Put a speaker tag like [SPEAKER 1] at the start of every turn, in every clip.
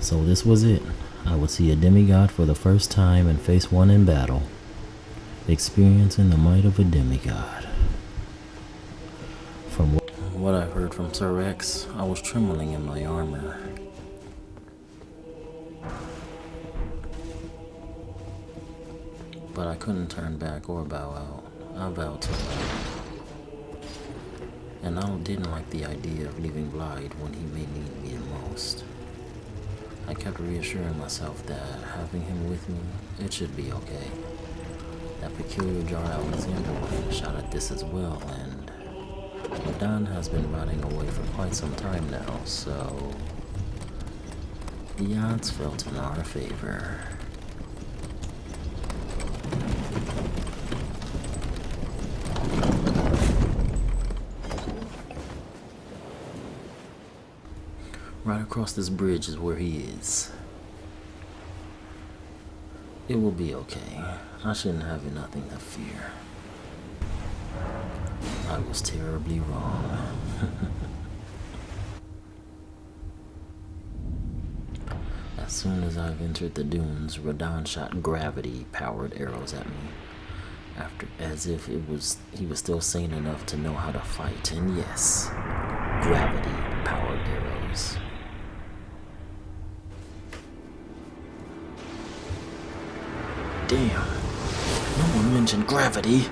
[SPEAKER 1] So this was it. I would see a demigod for the first time and face one in battle, experiencing the might of a demigod. From what I heard from Sir X, I was trembling in my armor. But I couldn't turn back or bow out. I vowed to live. And I didn't like the idea of leaving Blythe when he may need me the most. I kept reassuring myself that having him with me, it should be okay. That peculiar jar Alexander wanted a shot at this as well, and Don has been rotting away for quite some time now, so the odds felt in our favor. Right across this bridge is where he is. It will be okay. I shouldn't have nothing to fear. I was terribly wrong. As soon as I've entered the dunes, Radon shot gravity-powered arrows at me, as if he was still sane enough to know how to fight. And yes, gravity-powered arrows. Damn, no one mentioned gravity.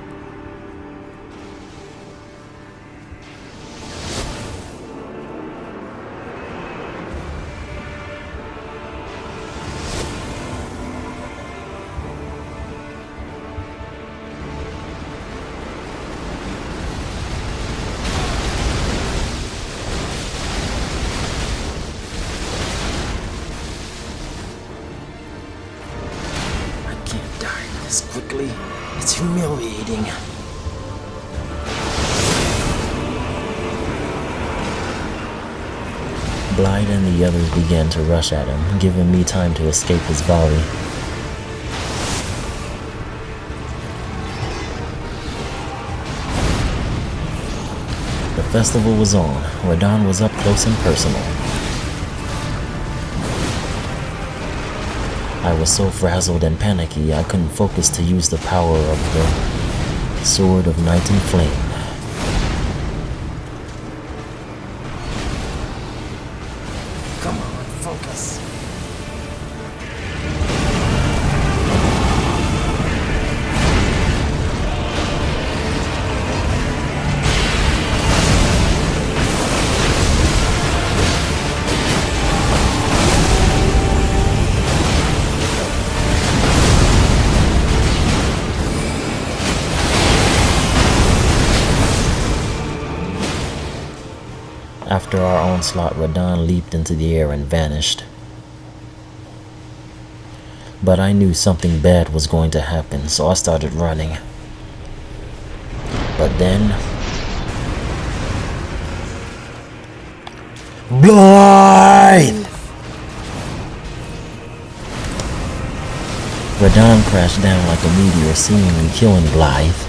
[SPEAKER 1] Quickly, it's humiliating. Blythe and the others began to rush at him, giving me time to escape his volley. The festival was on. Radon was up close and personal. I was so frazzled and panicky I couldn't focus to use the power of the Sword of Night and Flame. Come on, focus. After our onslaught, Radon leaped into the air and vanished. But I knew something bad was going to happen, so I started running. But then... Blythe! Radon crashed down like a meteor, seemingly killing Blythe.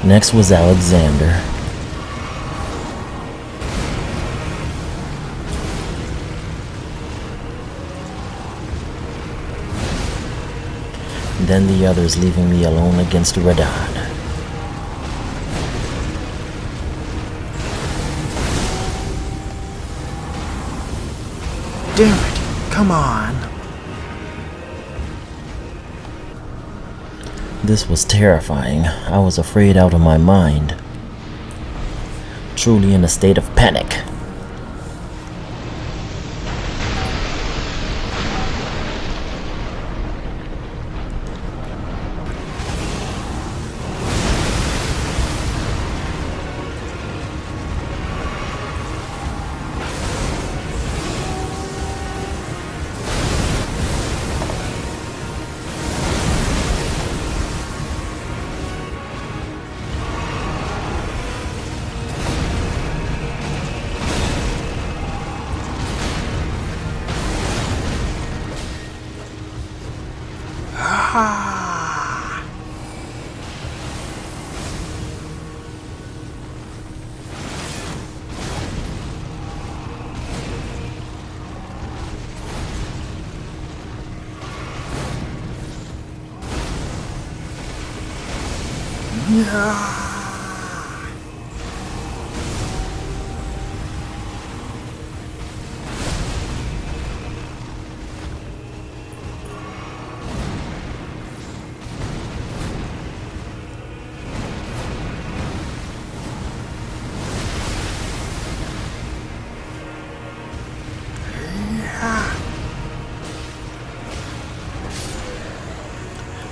[SPEAKER 1] Next was Alexander. Then the others, leaving me alone against Radon. Damn it, come on. This was terrifying. I was afraid out of my mind. Truly in a state of panic.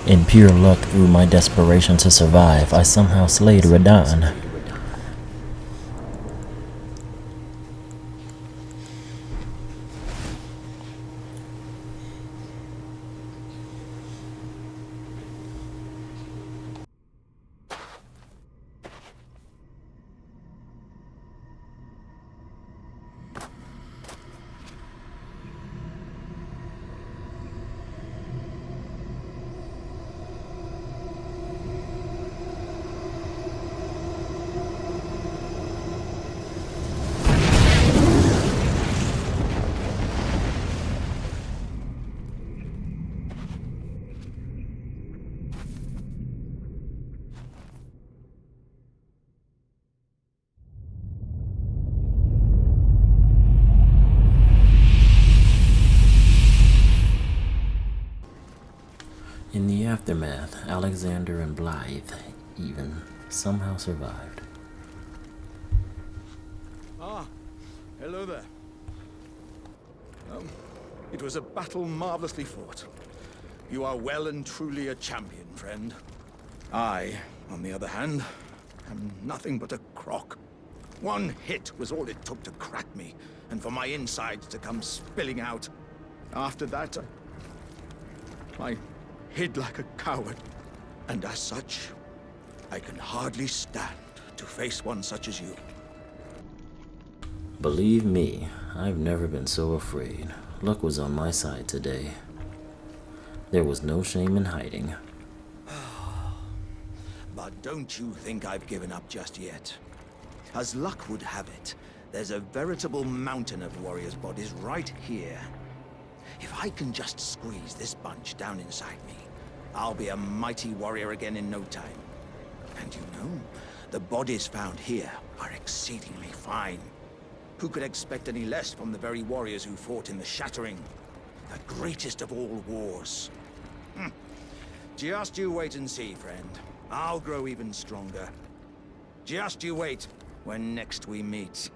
[SPEAKER 1] In pure luck, through my desperation to survive, I somehow slayed Radahn. In the aftermath, Alexander and Blythe even somehow survived.
[SPEAKER 2] Ah, hello there. It was a battle marvelously fought. You are well and truly a champion, friend. I, on the other hand, am nothing but a crock. One hit was all it took to crack me, and for my insides to come spilling out. After that, I hid like a coward, and as such, I can hardly stand to face one such as you.
[SPEAKER 1] Believe me, I've never been so afraid. Luck was on my side today. There was no shame in hiding.
[SPEAKER 2] But don't you think I've given up just yet? As luck would have it, there's a veritable mountain of warriors' bodies right here. If I can just squeeze this bunch down inside me, I'll be a mighty warrior again in no time. And you know, the bodies found here are exceedingly fine. Who could expect any less from the very warriors who fought in the Shattering? The greatest of all wars. Just you wait and see, friend. I'll grow even stronger. Just you wait when next we meet.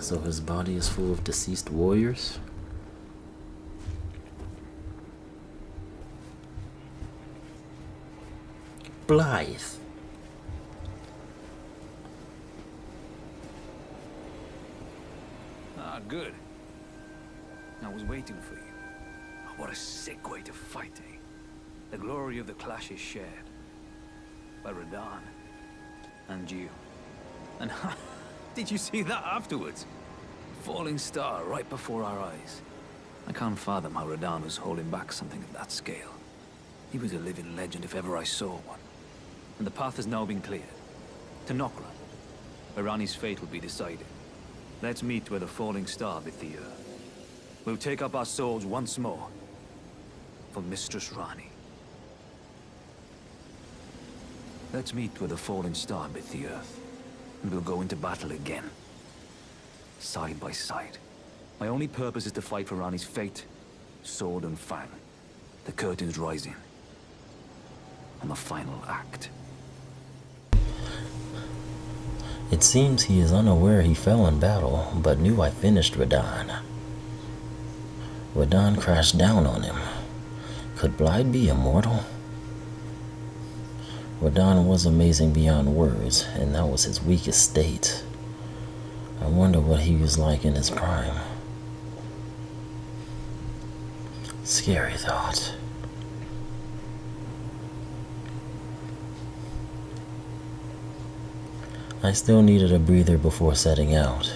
[SPEAKER 1] So his body is full of deceased warriors? Blythe.
[SPEAKER 3] Ah, good. I was waiting for you. What a sick way to fight, eh? The glory of the clash is shared. By Radahn. And you. And did you see that afterwards? Falling star right before our eyes. I can't fathom how Radahn was holding back something of that scale. He was a living legend if ever I saw one. And the path has now been cleared. To Nokra, where Ranni's fate will be decided. Let's meet where the falling star bit the earth. We'll take up our swords once more. For Mistress Ranni. Let's meet where the falling star bit the earth. And we'll go into battle again. Side by side. My only purpose is to fight for Ranni's fate, sword and fang. The curtain's rising. On the final act.
[SPEAKER 1] It seems he is unaware he fell in battle, but knew I finished Radahn. Radahn crashed down on him. Could Blythe be immortal? Radahn was amazing beyond words, and that was his weakest state. I wonder what he was like in his prime. Scary thought. I still needed a breather before setting out.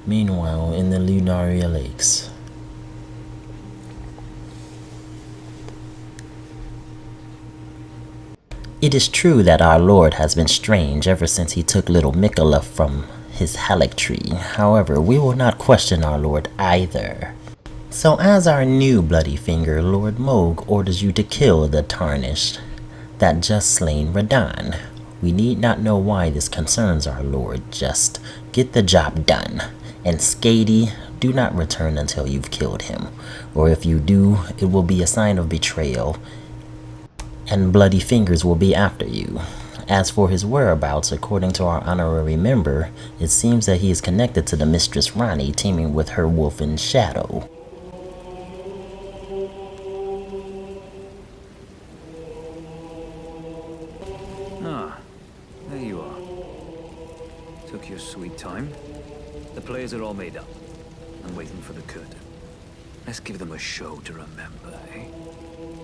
[SPEAKER 1] Meanwhile, in the Lunaria Lakes. It is true that our Lord has been strange ever since he took little Mikola from his Halleck tree. However, we will not question our Lord either.
[SPEAKER 4] So as our new Bloody Finger, Lord Moog orders you to kill the Tarnished that just slain Radahn. We need not know why this concerns our Lord, just get the job done. And Skady, do not return until you've killed him, or if you do, it will be a sign of betrayal, and Bloody Fingers will be after you. As for his whereabouts, according to our honorary member, it seems that he is connected to the Mistress Ronnie, teaming with her wolf in shadow.
[SPEAKER 3] Ah, there you are. Took your sweet time. The players are all made up and waiting for the curtain. Let's give them a show to remember, eh?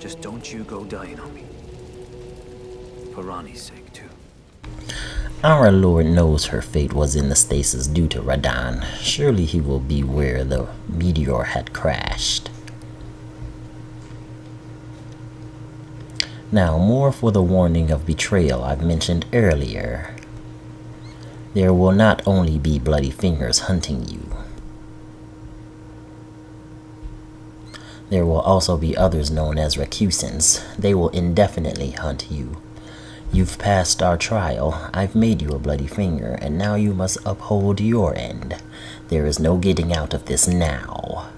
[SPEAKER 3] Just don't you go dying on me. For Ronnie's sake, too.
[SPEAKER 4] Our Lord knows her fate was in the stasis due to Radahn. Surely he will be where the meteor had crashed. Now, more for the warning of betrayal I've mentioned earlier. There will not only be Bloody Fingers hunting you. There will also be others known as recusants. They will indefinitely hunt you. You've passed our trial. I've made you a Bloody Finger, and now you must uphold your end. There is no getting out of this now.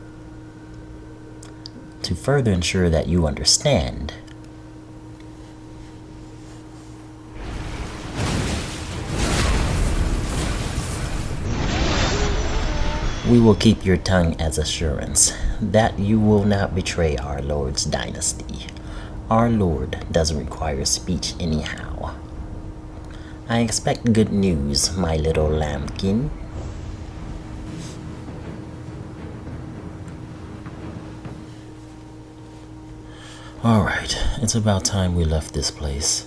[SPEAKER 4] To further ensure that you understand, we will keep your tongue as assurance that you will not betray our Lord's dynasty. Our Lord doesn't require speech anyhow. I expect good news, my little lambkin. Alright, it's about time we left this place.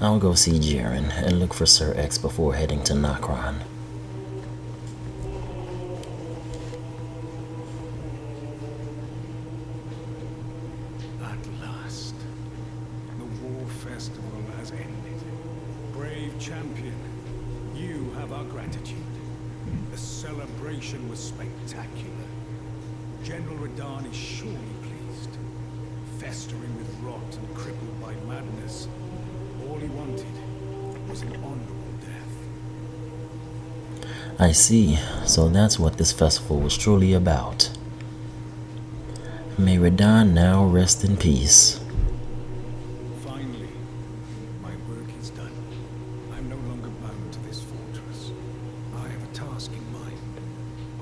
[SPEAKER 4] I'll go see Jaren and look for Sir X before heading to Nokron.
[SPEAKER 5] At last, the war festival has ended. Brave champion, you have our gratitude. The celebration was spectacular. General Radahn is surely pleased. Festering with rot and crippled by madness, all he wanted was an honorable death.
[SPEAKER 4] I see, so that's what this festival was truly about. May Radahn now rest in peace.
[SPEAKER 5] Finally, my work is done. I'm no longer bound to this fortress. I have a task in mind.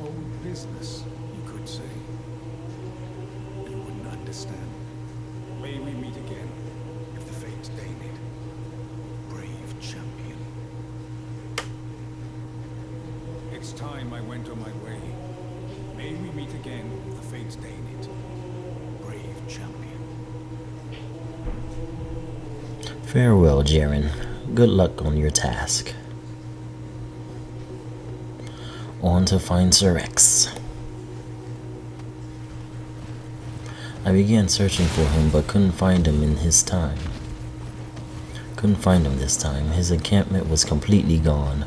[SPEAKER 5] Old business, you could say. You wouldn't understand. May we meet again, if the fates deign it. Brave champion. It's time I went on my way. May we meet again, if the fates deign it. Brave champion.
[SPEAKER 4] Farewell, Jaren. Good luck on your task. On to find Sir X. I began searching for him, but couldn't find him in his time. Couldn't find him this time. His encampment was completely gone.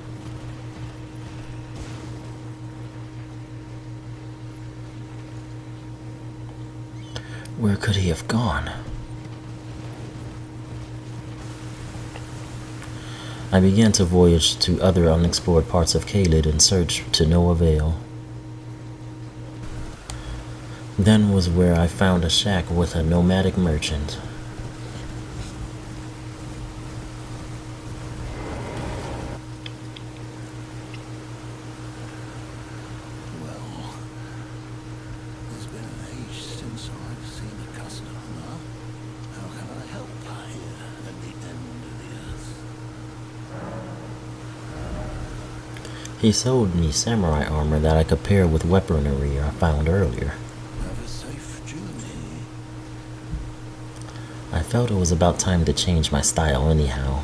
[SPEAKER 4] Where could he have gone? I began to voyage to other unexplored parts of Caelid in search, to no avail. Then was where I found a shack with a nomadic merchant.
[SPEAKER 2] Well, there's been an age since I've seen a customer. How can I help here at the end of the earth?
[SPEAKER 4] He sold me samurai armor that I could pair with weaponry I found earlier.
[SPEAKER 2] Have a safe journey.
[SPEAKER 4] I felt it was about time to change my style anyhow.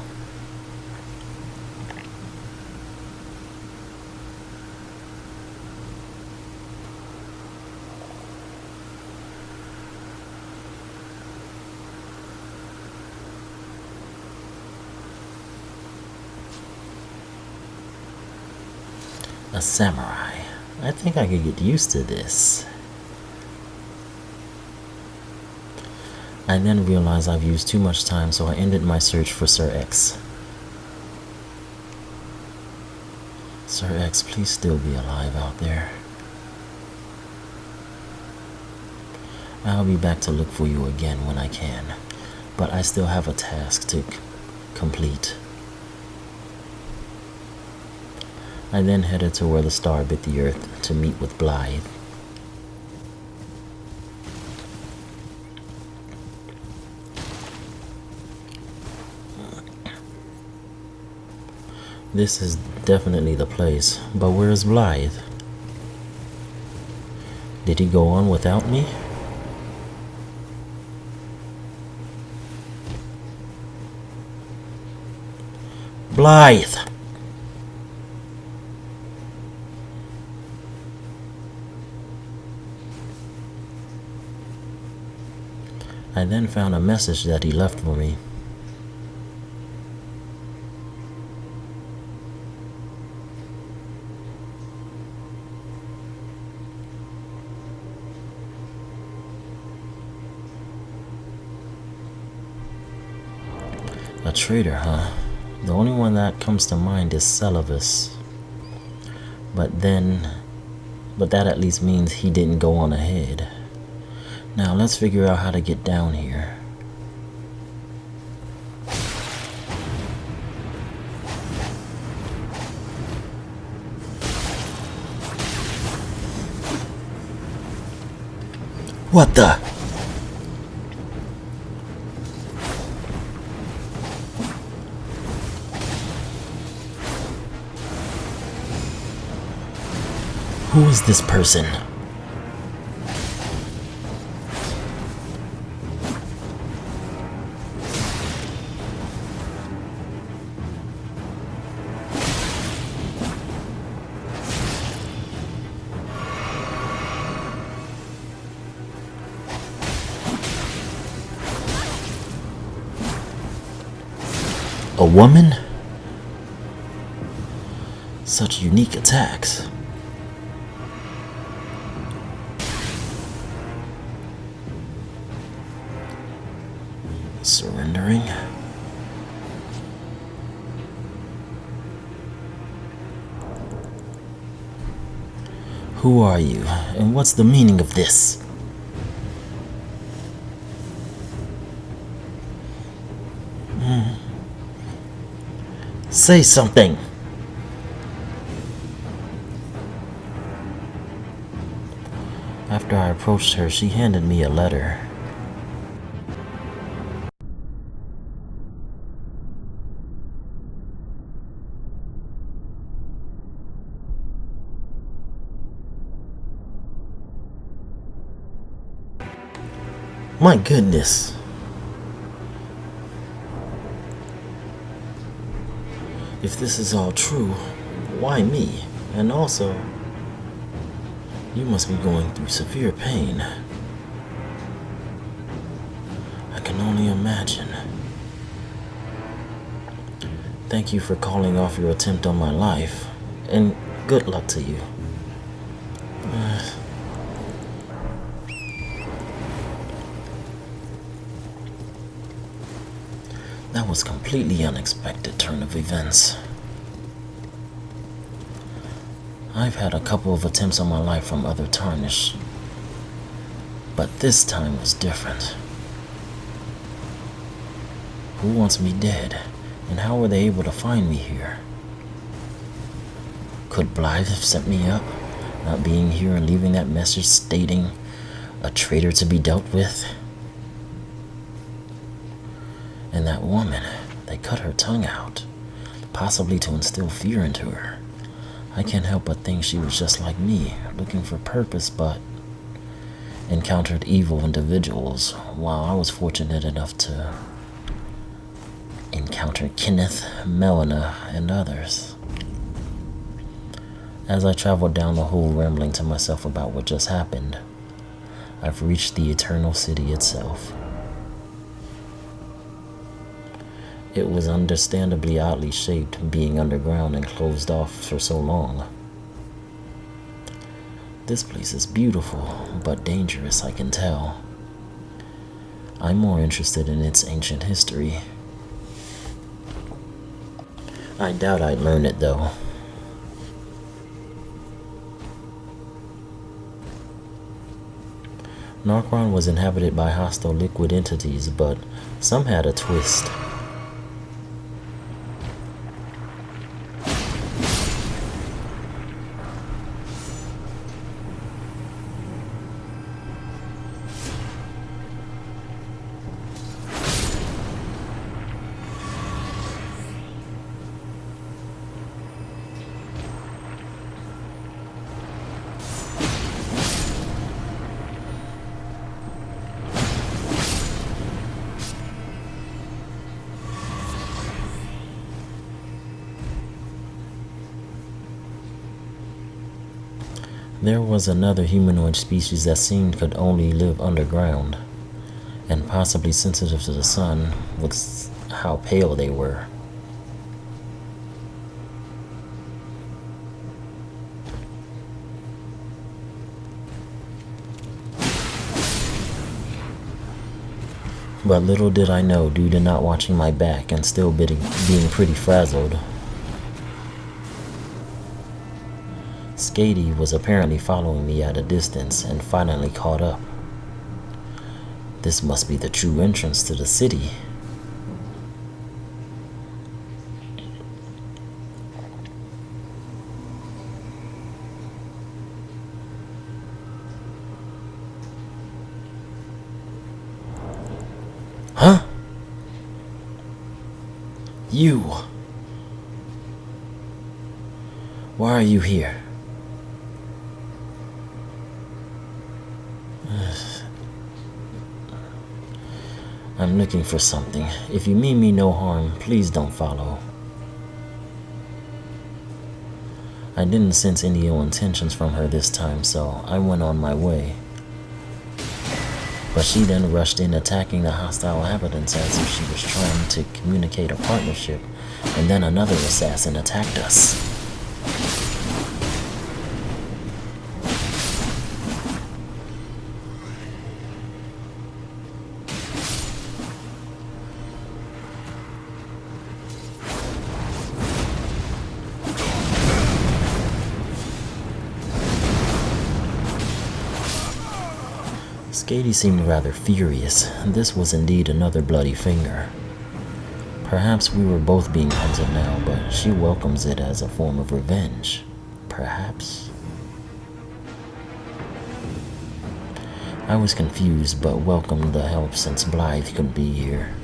[SPEAKER 4] A samurai. I think I could get used to this. I then realized I've used too much time, so I ended my search for Sir X. Sir X, please still be alive out there. I'll be back to look for you again when I can, but I still have a task to complete. I then headed to where the star bit the earth to meet with Blythe. This is definitely the place, but where is Blythe? Did he go on without me? Blythe! I then found a message that he left for me. A traitor, huh? The only one that comes to mind is Celavus. But that at least means he didn't go on ahead. Now let's figure out how to get down here. What the? Who is this person? A woman? Such unique attacks. Surrendering? Who are you, and what's the meaning of this? Say something! After I approached her, she handed me a letter. My goodness. If this is all true, why me? And also, you must be going through severe pain. I can only imagine. Thank you for calling off your attempt on my life, and good luck to you. That was completely unexpected turn of events. I've had a couple of attempts on my life from other Tarnished, but this time was different. Who wants me dead, and how were they able to find me here? Could Blythe have set me up, not being here and leaving that message stating a traitor to be dealt with? And that woman, they cut her tongue out, possibly to instill fear into her. I can't help but think she was just like me, looking for purpose, but encountered evil individuals, while I was fortunate enough to encounter Kenneth, Melina, and others. As I traveled down the hall rambling to myself about what just happened, I've reached the Eternal City itself. It was understandably oddly shaped, being underground and closed off for so long. This place is beautiful, but dangerous, I can tell. I'm more interested in its ancient history. I doubt I'd learn it, though. Narquan was inhabited by hostile liquid entities, but some had a twist. There was another humanoid species that seemed could only live underground, and possibly sensitive to the sun with how pale they were. But little did I know, due to not watching my back and still being pretty frazzled, Skady was apparently following me at a distance and finally caught up. This must be the true entrance to the city. Huh? You! Why are you here? I'm looking for something. If you mean me no harm, please don't follow. I didn't sense any ill intentions from her this time, so I went on my way. But she then rushed in, attacking the hostile inhabitants as if she was trying to communicate a partnership, and then another assassin attacked us. Skady seemed rather furious. This was indeed another bloody finger. Perhaps we were both being hunted now, but she welcomes it as a form of revenge. Perhaps. I was confused, but welcomed the help since Blythe couldn't be here.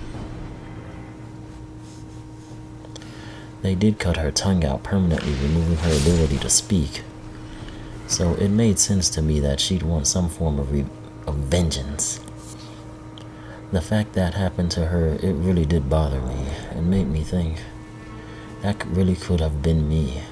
[SPEAKER 4] They did cut her tongue out permanently, removing her ability to speak. So it made sense to me that she'd want some form of vengeance. The fact that happened to her, it really did bother me and made me think that really could have been me.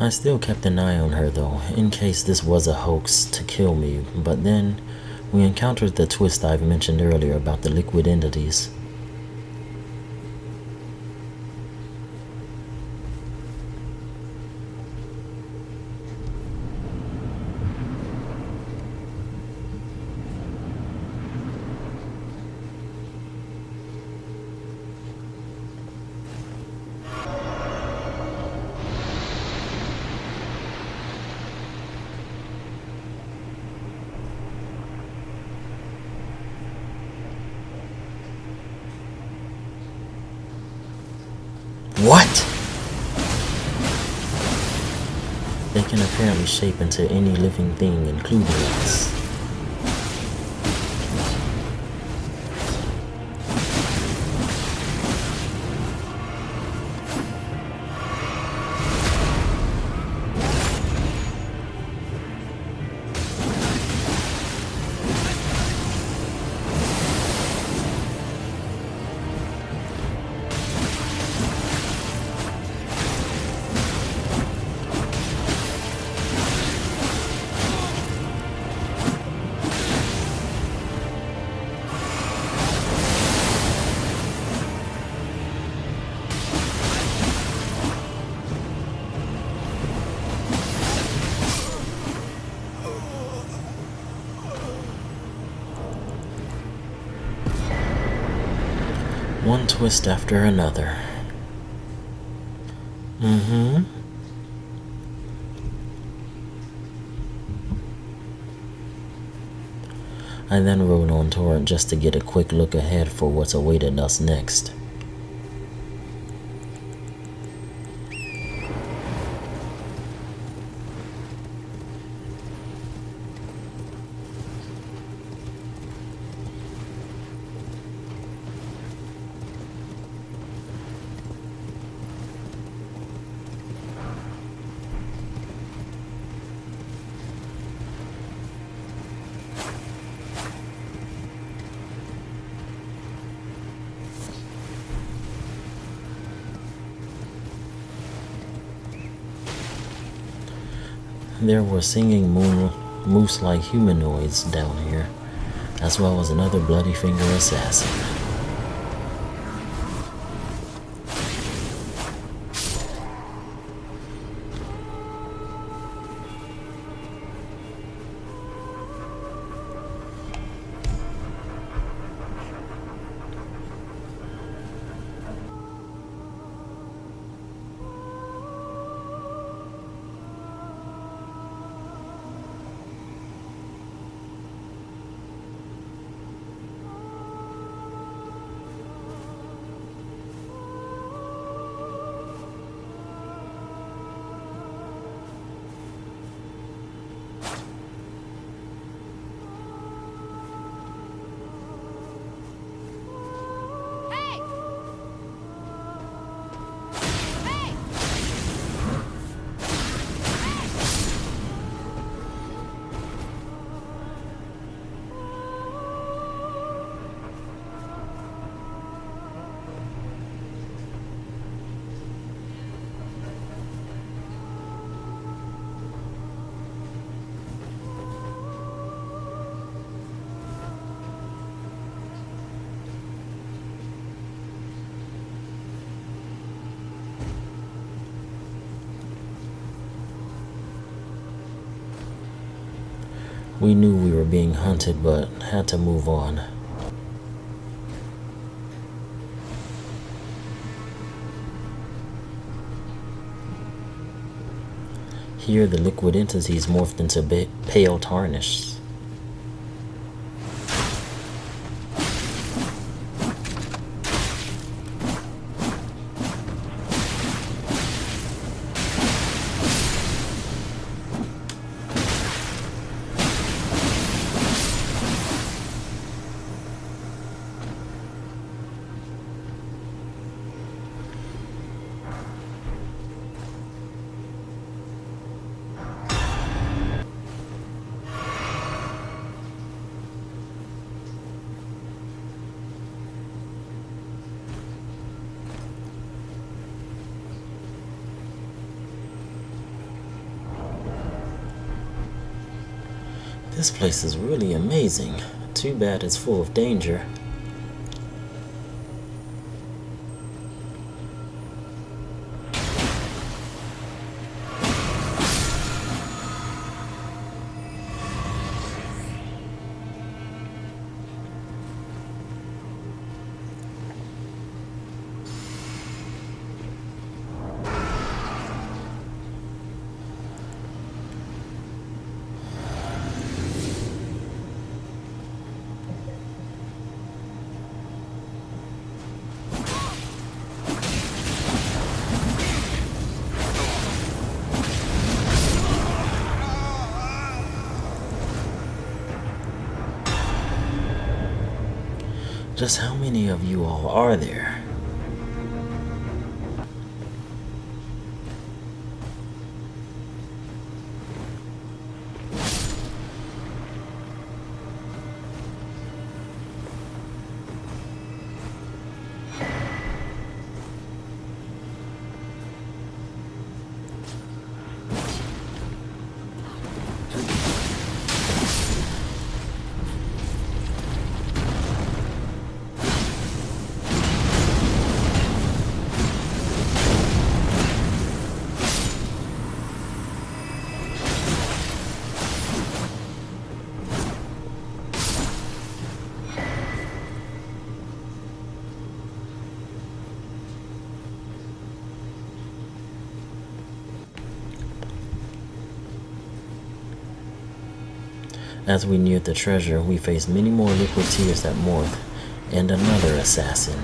[SPEAKER 4] I still kept an eye on her though, in case this was a hoax to kill me, but then we encountered the twist I've mentioned earlier about the liquid entities. They can apparently shape into any living thing, including us. One twist after another. I then rode on toward just to get a quick look ahead for what's awaited us next. There were singing moose-like humanoids down here, as well as another bloody finger assassin. We knew we were being hunted, but had to move on. Here, the liquid entities morphed into pale tarnish. This place is really amazing. Too bad it's full of danger. Just how many of you all are there? As we neared the treasure, we faced many more liquid tears that morphed, and another assassin.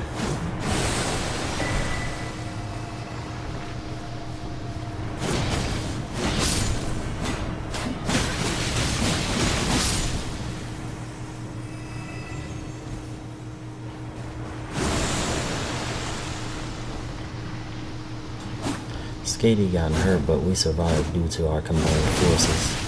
[SPEAKER 4] Skady got hurt, but we survived due to our combined forces.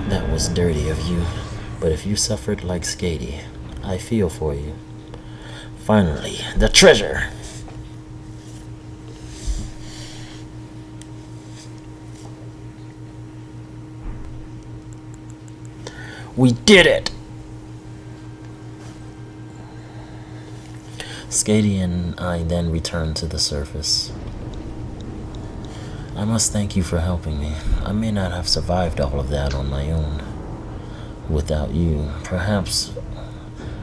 [SPEAKER 4] That was dirty of you, but if you suffered like Skady, I feel for you. Finally, the treasure! We did it! Skady and I then returned to the surface. I must thank you for helping me. I may not have survived all of that on my own. Without you, perhaps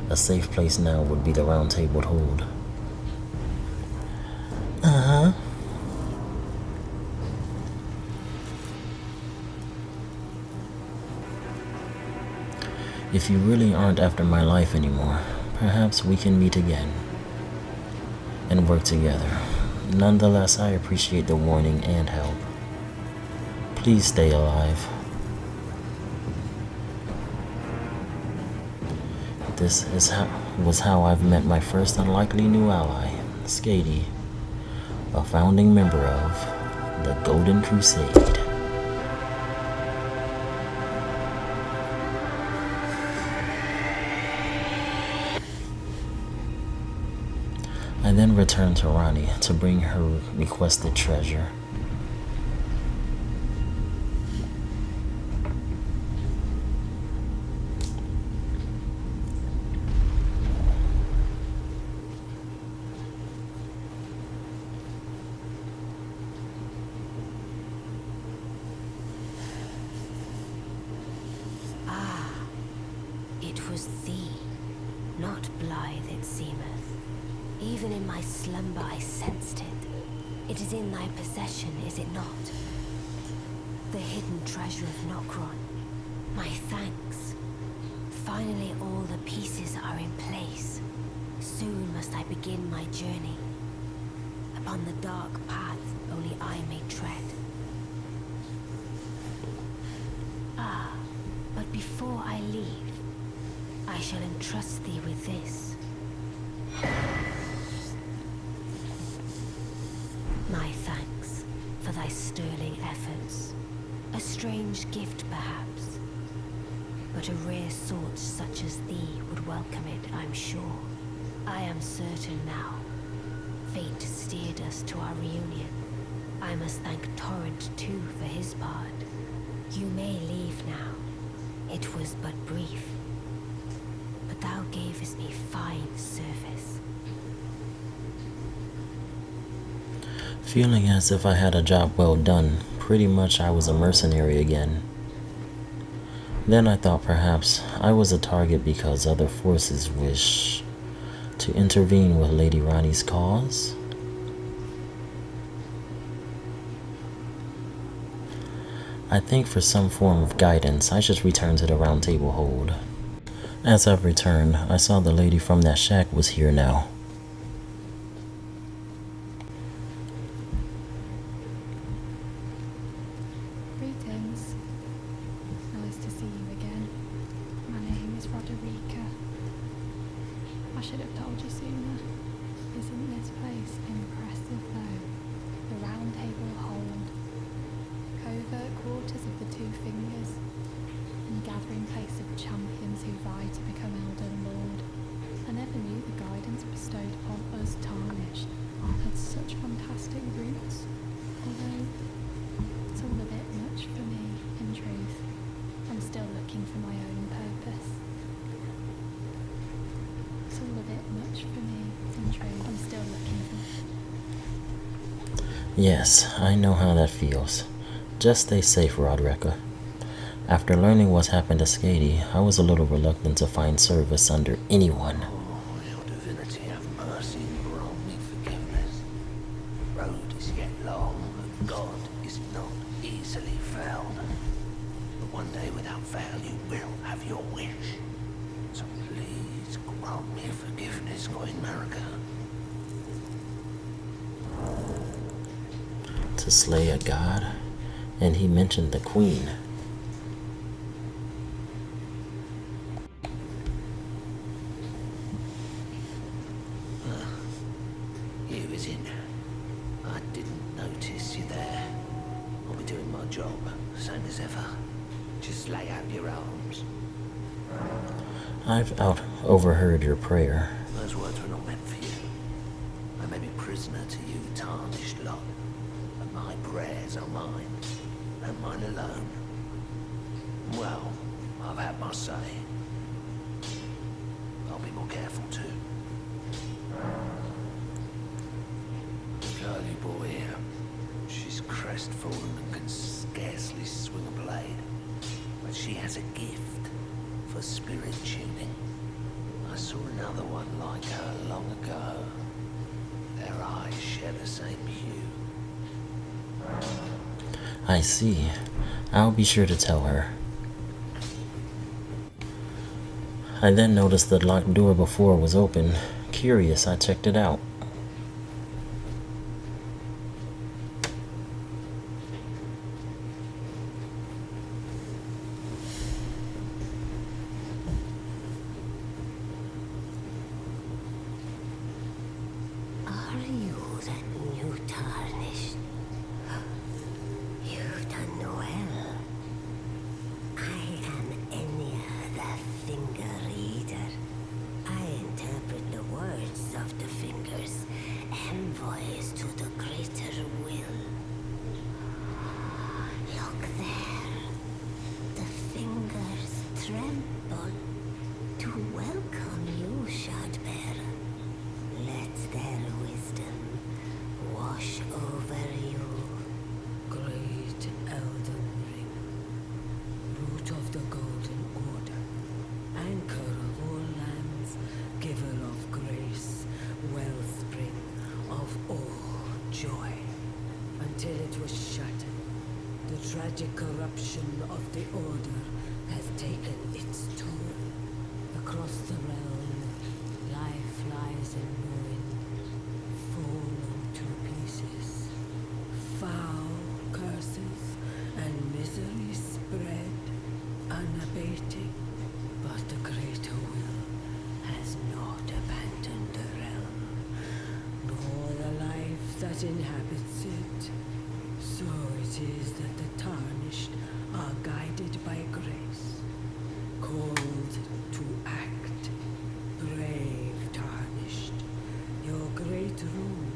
[SPEAKER 4] a safe place now would be the Round Table Hold. Uh-huh. If you really aren't after my life anymore, perhaps we can meet again and work together. Nonetheless, I appreciate the warning and help. Please stay alive. This was how I've met my first unlikely new ally, Skady, a founding member of the Golden Crusade. I then returned to Ronnie to bring her requested treasure.
[SPEAKER 6] It was thee, not blithe it seemeth. Even in my slumber I sensed it. It is in thy possession, is it not? The hidden treasure of Nokron. My thanks. Finally all the pieces are in place. Soon must I begin my journey. Upon the dark path only I may tread. Ah, but before I leave, I shall entrust thee with this. My thanks for thy sterling efforts. A strange gift, perhaps, but a rare sort such as thee would welcome it, I'm sure. I am certain now. Fate steered us to our reunion. I must thank Torrent, too, for his part. You may leave now. It was but brief. But thou gavest me fine service.
[SPEAKER 4] Feeling as if I had a job well done, pretty much I was a mercenary again. Then I thought perhaps I was a target because other forces wish to intervene with Lady Ronnie's cause. I think for some form of guidance, I should return to the Round Table Hold. As I've returned, I saw the lady from that shack was here now.
[SPEAKER 7] Greetings. Nice to see you again. My name is Roderica. I should have told you sooner. Isn't this place impressive though? The Round Table Hold. Covert quarters of the Two Fingers. And gathering place of champions who vie to become Elden Lord. I never knew the guidance bestowed upon us Tarnished had such fantastic roots. Although it's all a bit much for me, in truth. I'm still looking for my own purpose. It's all a bit much for me, in truth. I'm still looking for...
[SPEAKER 4] Yes, I know how that feels. Just stay safe, Roderica. After learning what's happened to Skady, I was a little reluctant to find service under anyone.
[SPEAKER 8] Oh, your divinity, have mercy and grant me forgiveness. Road is yet long, and God is not easily found. But one day, without fail, you will have your wish. So please grant me forgiveness, Queen Marika.
[SPEAKER 4] To slay a god? And he mentioned the queen.
[SPEAKER 8] You was in. I didn't notice you there. I'll be doing my job, same as ever. Just lay out your arms.
[SPEAKER 4] I've overheard your prayer.
[SPEAKER 8] Those words were not meant for you. I may be prisoner to you, tarnished lot, but my prayers are mine, and mine alone. Well, I've had my say. I'll be more careful too. The girly boy here, she's crestfallen and can scarcely swing a blade, but she has a gift for spirit tuning. I saw another one like her long ago. Their eyes share the same hue.
[SPEAKER 4] I see. I'll be sure to tell her. I then noticed the locked door before was open. Curious, I checked it out.
[SPEAKER 6] Are you the new Tarnished? You've done well. I am Enya, the Finger Reader. I interpret the words of the fingers, envoys to the greater will. Look there. The fingers tremble to welcome you, Shardbearer. Let their wisdom wash over you.
[SPEAKER 9] Great Elden Ring, root of the Golden Order, anchor of all lands, giver of grace, wellspring of all joy. Until it was shattered, the tragic corruption of the Order has taken its toll. Across the realm, life lies in ruin, fallen to pieces. Foul curses and misery spread, unabating, but the greater will has not abandoned the realm, nor the life that inhabits it. So it is that the tarnished are guided by grace, called to act. Brave tarnished, your great rune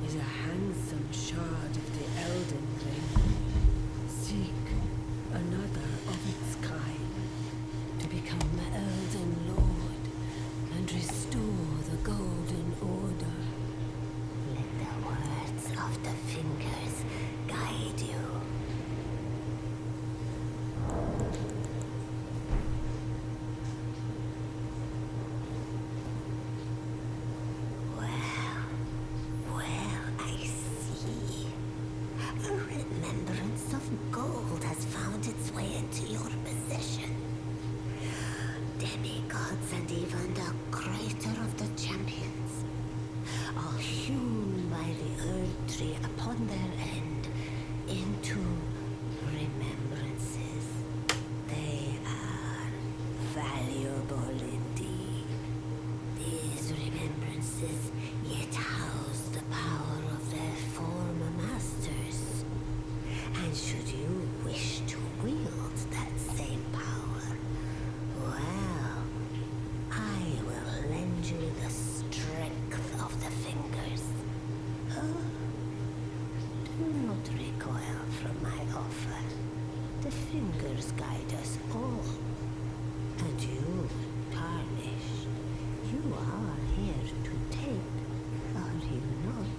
[SPEAKER 9] is a handsome shard of the Elden Ring. Seek another of its kind.
[SPEAKER 6] To become Elden Lord, into your possession. Demigods and even the creator of the champions are hewn by the Earth Tree upon their end into remembrances. They are valuable indeed. These remembrances yet house the power of their former masters. And should you wish to wield that same power, well, I will lend you the strength of the fingers. Oh, do not recoil from my offer. The fingers guide us all. And you, tarnished, you are here to take, are you not?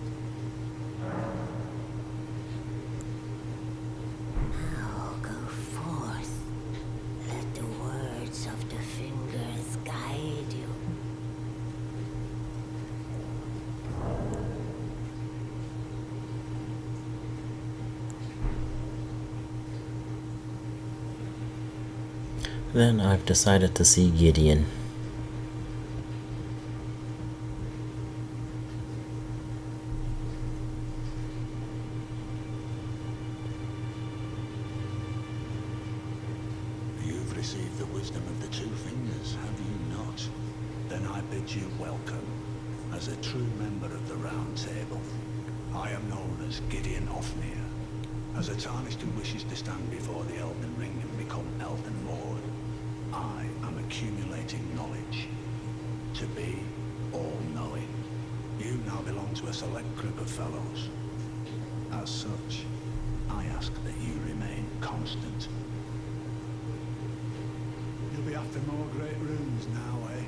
[SPEAKER 6] Now go forth. Let the words of the fingers guide you.
[SPEAKER 4] Then I've decided to see Gideon.
[SPEAKER 5] You've received the wisdom of the two fingers, have you not? Then I bid you welcome, as a true member of the Round Table. I am known as Gideon Ofnir, as a tarnished who wishes to stand before the Elden Ring and become Elden Lord. I am accumulating knowledge, to be all-knowing. You now belong to a select group of fellows. As such, I ask that you remain constant. You'll be after more great runes now, eh?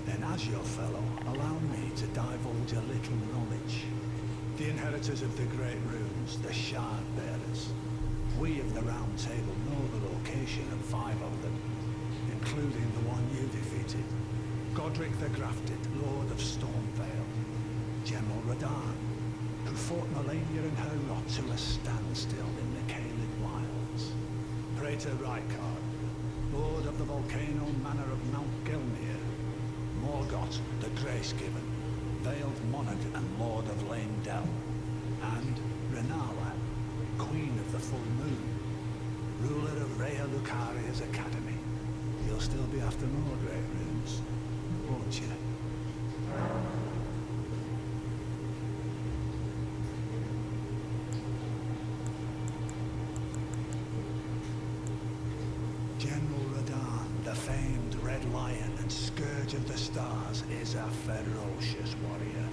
[SPEAKER 5] Then as your fellow, allow me to divulge a little knowledge. The inheritors of the great runes, the Shard Bearers. We of the Round Table know the location of 5 of them, including the one you defeated. Godric the Grafted, Lord of Stormvale. General Radahn, who fought Melania and her lot to a standstill in the Caelid Wilds. Praetor Rykard, Lord of the Volcano Manor of Mount Gelmir. Morgoth the Grace-Given, Veiled Monarch and Lord of Lane-Dell. And Renala, Queen of the Full Moon, ruler of Rhea Lucaria's Academy. You'll still be after more great runes, won't you? General Radahn, the famed Red Lion and Scourge of the Stars, is a ferocious warrior.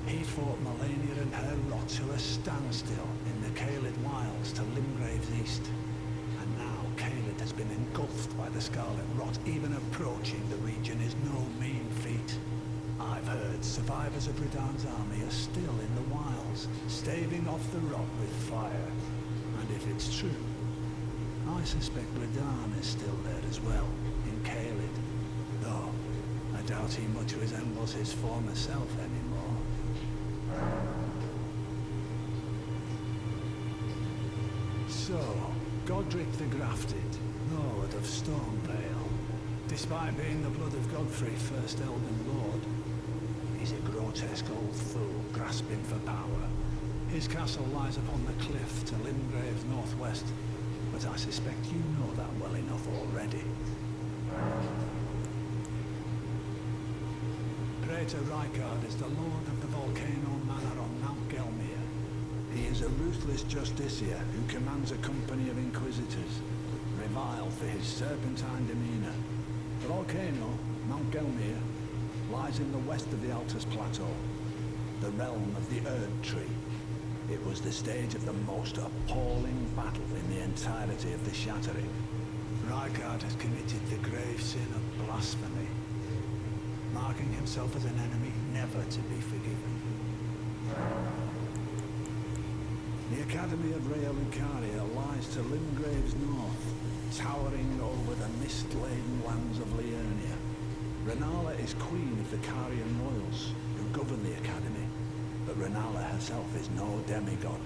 [SPEAKER 5] He fought Melania and her lot to a standstill in the Caelid Wilds to Limgrave's east. And now Caelid has been engulfed by the Scarlet Rot. Even approaching the region is no mean feat. I've heard survivors of Radahn's army are still in the wilds, staving off the rot with fire. And if it's true, I suspect Radahn is still there as well, in Caelid. Though, I doubt he much resembles his former self anymore. So, Godric the Grafted, Lord of Stormvale. Despite being the blood of Godfrey, first Elden Lord, he's a grotesque old fool grasping for power. His castle lies upon the cliff to Limgrave's northwest, but I suspect you know that well enough already. Praetor Rykard is the Lord of the Volcano Manor on Mount Gelmir. He is a ruthless justiciar who commands a company of inquisitors, reviled for his serpentine demeanor. The volcano, Mount Gelmir, lies in the west of the Altus Plateau, the realm of the Erd Tree. It was the stage of the most appalling battle in the entirety of the Shattering. Rykard has committed the grave sin of blasphemy, marking himself as an enemy never to be forgiven. The Academy of Rhea Lucaria lies to Limgrave's north, towering over the mist-laden lands of Liurnia. Renala is queen of the Carian royals, who govern the Academy, but Renala herself is no demigod.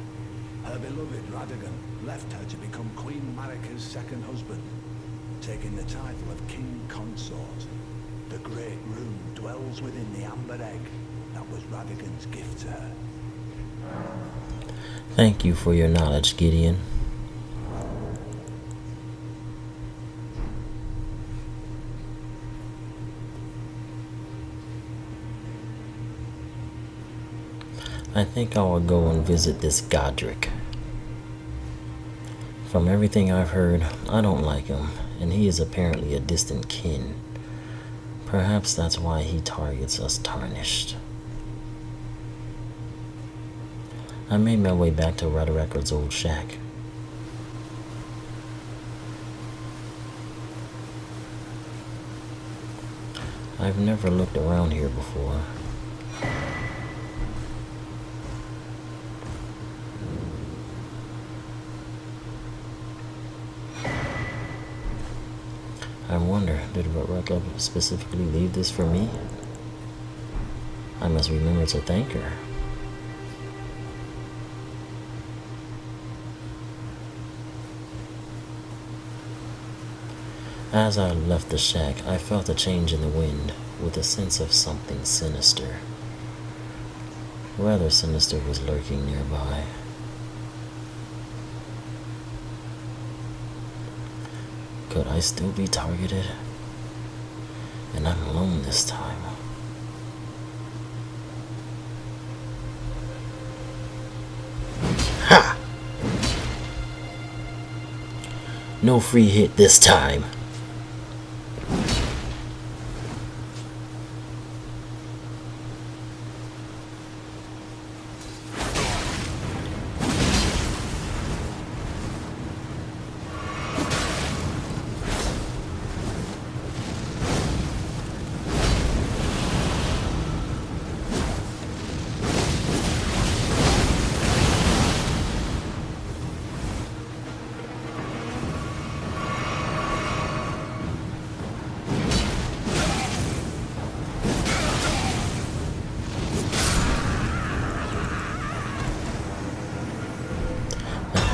[SPEAKER 5] Her beloved Radagon left her to become Queen Marika's
[SPEAKER 2] Radagon's second husband, taking the title of King Consort. The Great Rune dwells within the amber egg that was Radagon's gift to her.
[SPEAKER 4] Thank you for your knowledge, Gideon. I think I will go and visit this Godric. From everything I've heard, I don't like him, and he is apparently a distant kin. Perhaps that's why he targets us Tarnished. I made my way back to Radarekard's old shack. I've never looked around here before. I wonder, did Radarekard specifically leave this for me? I must remember to thank her. As I left the shack, I felt a change in the wind, with a sense of something sinister. Rather sinister was lurking nearby. Could I still be targeted? And I'm alone this time. Ha! No free hit this time.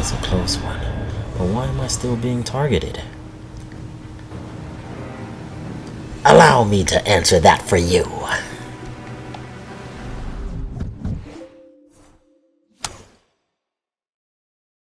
[SPEAKER 4] A close one, but why am I still being targeted? Allow me to answer that for you.